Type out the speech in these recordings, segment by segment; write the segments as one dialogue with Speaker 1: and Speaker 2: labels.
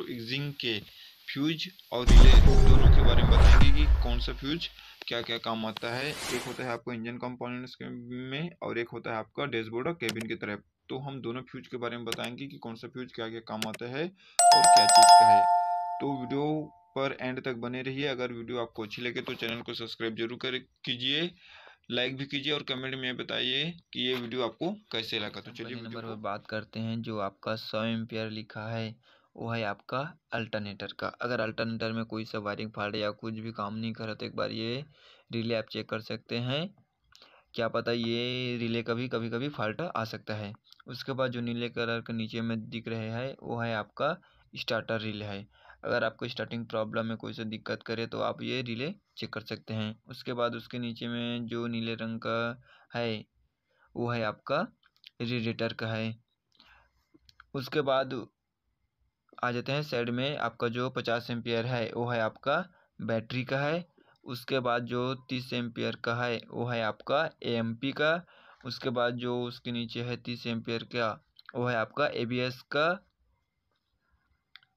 Speaker 1: इग्जिंग के फ्यूज और रिले दोनों के बारे में बताएंगे कि कौन सा फ्यूज क्या क्या काम आता है। एक होता है आपका इंजन कंपोनेंट्स में और एक होता है आपका डैशबोर्ड और केबिन की तरफ। तो हम दोनों फ्यूज के बारे में बताएंगे कि कौन सा फ्यूज क्या क्या काम आता है और क्या चीज़ का है। तो वीडियो पर एंड तक बने रहिए। अगर वीडियो आपको अच्छी लगे तो चैनल को सब्सक्राइब जरूर कर कीजिए, लाइक भी कीजिए और कमेंट में बताइए कि ये वीडियो आपको कैसे लगा। तो चलिए
Speaker 2: नंबर पर बात करते हैं। जो आपका 100 एम्पियर लिखा है वो है आपका अल्टरनेटर का। अगर अल्टरनेटर में कोई सा वायरिंग फॉल्ट या कुछ भी काम नहीं कर रहा तो एक बार ये रिले आप चेक कर सकते हैं। क्या पता ये रिले कभी कभी फॉल्ट आ सकता है। उसके बाद जो नीले कलर के नीचे में दिख रहे हैं वो है आपका स्टार्टर रिले है। अगर आपको स्टार्टिंग प्रॉब्लम में कोई सा दिक्कत करे तो आप ये रिले चेक कर सकते हैं। उसके बाद उसके नीचे में जो नीले रंग का है वो है आपका रेडिएटर का है। उसके बाद आ जाते हैं साइड में, आपका जो 50 एम्पियर है वो है आपका बैटरी का है। उसके बाद जो 30 एम्पियर का है वो है आपका एएमपी का। उसके बाद जो उसके नीचे है 30 एम्पियर का वो है आपका एबीएस का।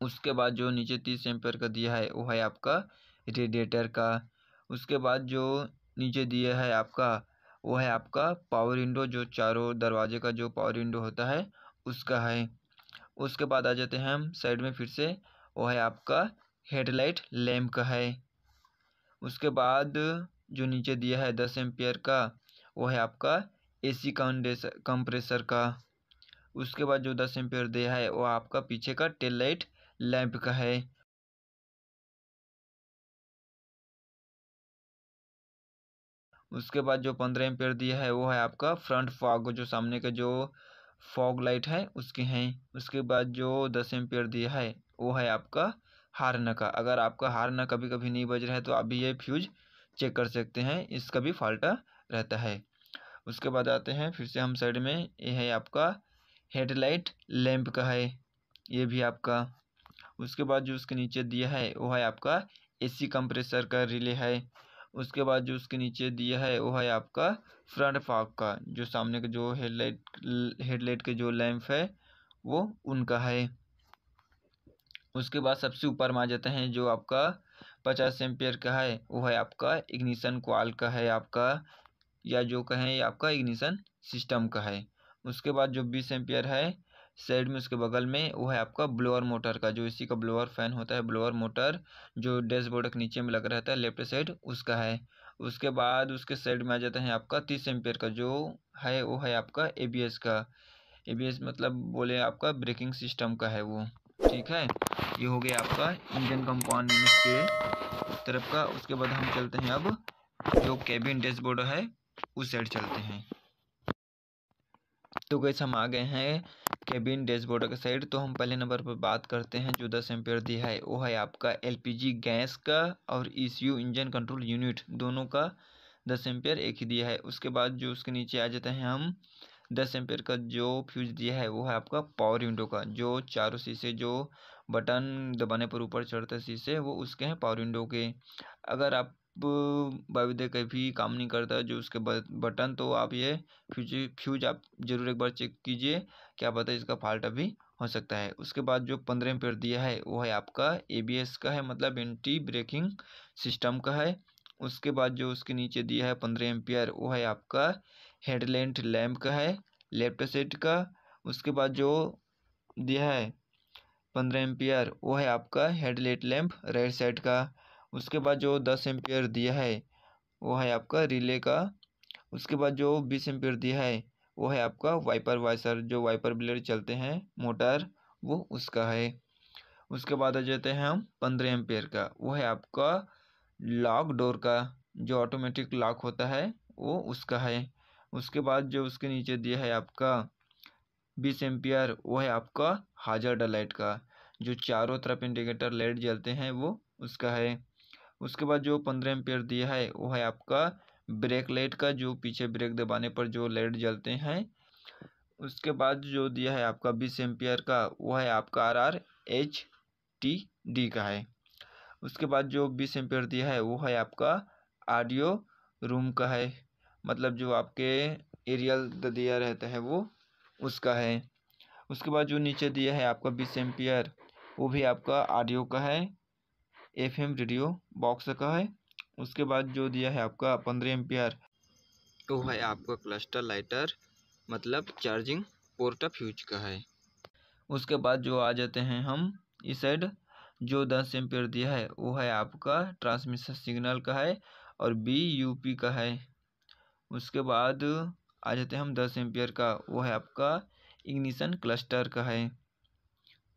Speaker 2: उसके बाद जो नीचे 30 एम्पियर का दिया है वो है आपका रेडिएटर का। उसके बाद जो नीचे दिया है आपका वो है आपका पावर विंडो, जो चारों दरवाजे का जो पावर विंडो होता है उसका है। उसके बाद आ जाते हैं हम साइड में फिर से, वो है आपका हेडलाइट लैम्प का है। उसके बाद जो नीचे दिया है 10 एम्पियर का वो है आपका एसी कंप्रेसर का। उसके बाद जो 10 एम्पियर दिया है वो आपका पीछे का टेल लाइट लैम्प का है। उसके बाद जो 15 एम्पियर दिया है वो है आपका फ्रंट फॉग, जो सामने का जो फॉग लाइट है उसके हैं। उसके बाद जो 10 एम्पियर दिया है वो है आपका हार्न का। अगर आपका हार्न कभी कभी नहीं बज रहा है तो आप भी ये फ्यूज चेक कर सकते हैं, इसका भी फॉल्ट रहता है। उसके बाद आते हैं फिर से हम साइड में, ये है आपका हेडलाइट लैम्प का है, ये भी आपका। उसके बाद जो उसके नीचे दिया है वो है आपका एसी कंप्रेसर का रिले है। उसके बाद जो उसके नीचे दिया है वो है आपका फ्रंट फॉग का, जो सामने का जो हेडलाइट के जो लैंप है वो उनका है। उसके बाद सबसे ऊपर में आ जाते हैं, जो आपका 50 एम्पियर का है वो है आपका इग्निशन कॉइल का है आपका, या जो कहें ये आपका इग्निशन सिस्टम का है। उसके बाद जो 20 एम्पियर है साइड में उसके बगल में वो है आपका ब्लोअर मोटर का, जो इसी का ब्लोअर फैन होता है, ब्लोअर मोटर जो डैशबोर्ड के नीचे में लगा रहता है लेफ्ट साइड उसका है। उसके बाद उसके साइड में आ जाता है आपका 30 एम्पियर का, जो है वो है आपका एबीएस का। एबीएस मतलब बोले आपका ब्रेकिंग सिस्टम का है वो। ठीक है, ये हो गया आपका इंजन कंपोनेंट्स के तरफ का। उसके बाद हम चलते हैं अब जो केबिन डैशबोर्ड है उस साइड चलते हैं। तो गैस हम आ गए हैं केबिन डैशबोर्ड के साइड। तो हम पहले नंबर पर बात करते हैं, जो 10 एम्पियर दिया है वो है आपका एलपीजी गैस का और ईसीयू इंजन कंट्रोल यूनिट दोनों का 10 एम्पियर एक ही दिया है। उसके बाद जो उसके नीचे आ जाते हैं हम, 10 एम्पियर का जो फ्यूज दिया है वो है आपका पावर विंडो का, जो चारों शीशे जो बटन दबाने पर ऊपर चढ़ते शीशे वो उसके हैं पावर विंडो के। अगर आप बाविदे कभी काम नहीं करता जो उसके बटन, तो आप ये फ्यूज आप जरूर एक बार चेक कीजिए, क्या पता इसका फॉल्ट अभी हो सकता है। उसके बाद जो 15 एम्पियर दिया है वो है आपका एबीएस का है, मतलब एंटी ब्रेकिंग सिस्टम का है। उसके बाद जो उसके नीचे दिया है 15 एम्पियर वो है आपका हेडलाइट लैम्प का है, लेफ्ट साइड का। उसके बाद जो दिया है 15 एम्पियर वो है आपका हेडलाइट लैम्प राइट साइड का। उसके बाद जो 10 एम्पियर दिया है वो है आपका रिले का। उसके बाद जो 20 एम्पियर दिया है वो है आपका वाइपर वाइसर, जो वाइपर ब्लेड चलते हैं मोटर वो उसका है। उसके बाद आ जाते हैं हम 15 एम्पियर का, वो है आपका लॉक डोर का, जो ऑटोमेटिक लॉक होता है वो उसका है। उसके बाद जो उसके नीचे दिया है आपका 20 एम्पियर वो है आपका हाजर्ड लाइट का, जो चारों तरफ इंडिकेटर लाइट जलते हैं वो उसका है। उसके बाद जो 15 एम्पियर दिया है वो है आपका ब्रेक लाइट का, जो पीछे ब्रेक दबाने पर जो लाइट जलते हैं। उसके बाद जो दिया है आपका 20 एम्पियर का वो है आपका RRHTD का है। उसके बाद जो 20 एम्पियर दिया है वो है आपका ऑडियो रूम का है, मतलब जो आपके एरियल दिया रहता है वो उसका है। उसके बाद जो नीचे दिया है आपका 20 एम्पियर वो भी आपका ऑडियो का है, FM रेडियो बॉक्स का है। उसके बाद जो दिया है आपका 15 एम्पियर, वो है आपका क्लस्टर लाइटर मतलब चार्जिंग पोर्ट फ्यूज का है। उसके बाद जो आ जाते हैं हम इस साइड, जो 10 एम्पियर दिया है वो है आपका ट्रांसमिशन सिग्नल का है और BUP का है। उसके बाद आ जाते हैं हम 10 एम्पियर का, वो है आपका इग्निशन क्लस्टर का है।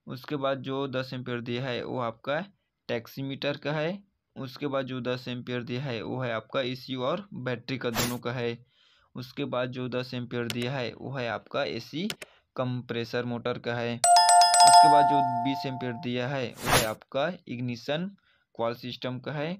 Speaker 2: उसके बाद जो 10 एम्पियर दिया है वो आपका टैक्सीमीटर का है। उसके बाद जो 10 एम्पियर दिया है वो है आपका ECU और बैटरी का दोनों का है। उसके बाद जो 10 एम्पियर दिया है वो है आपका AC कंप्रेसर मोटर का है। उसके बाद जो 20 एम्पियर दिया है वो है आपका इग्निशन कॉइल सिस्टम का है।